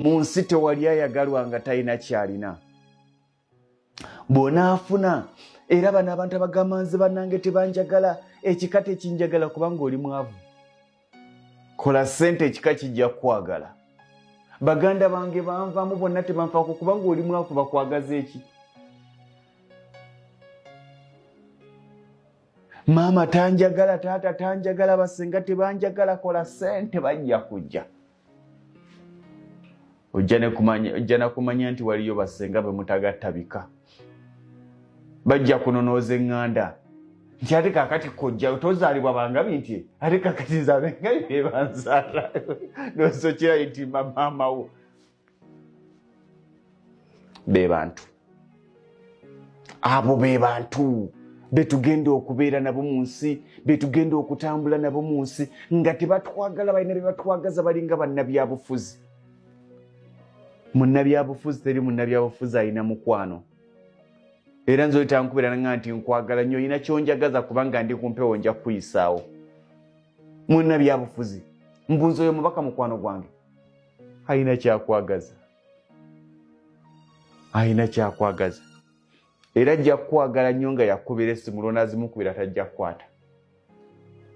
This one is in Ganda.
mu nsi tewali ayagalwa nga talina kyalina. Bw'onaafuna era bano abantu abagamba nze bannange tebanjagala, ekika tekinjagala kubanga oli mwavu. Kola ssente ekika kijja kwagala. Baganda bange banvaamu bonna tebanfaako kubanga oli mwavu bakwagaza eki? Maama tanjagala, taata tanjagala, basenga tebanjagala, kola ssente bajja kujja. Ojja nakumanya nti waliyo basenga bwe mutagatta bika. Bajja kunonooza eŋŋanda nti ate kaakati kojja tozaalibwa bangabi nti ate kaakati nze abengabi be banzaala nosokera nti maama wo. Be bantu abo, be bantu betugenda okubeera nabo mu nsi, betugenda okutambula nabo mu nsi nga tebatwagala, balina bye batwagaza, balinga bannabyabufuzi. Munnabyabufuzi teri munnabyabufuzi alina mukwano. Era nze tankubira nga nti nkwagala nnyo, olina kyonjagaza kubanga ndi kumpewo nja kuyisaawo. Munnabyabufuzi mbunza oyo mubaka mukwano gwange alina kyakwagaza, alina kyakwagaza. Era ajja kukwagala nnyo nga yakubira essimu, lw'onaazimukubira tajja kukwata.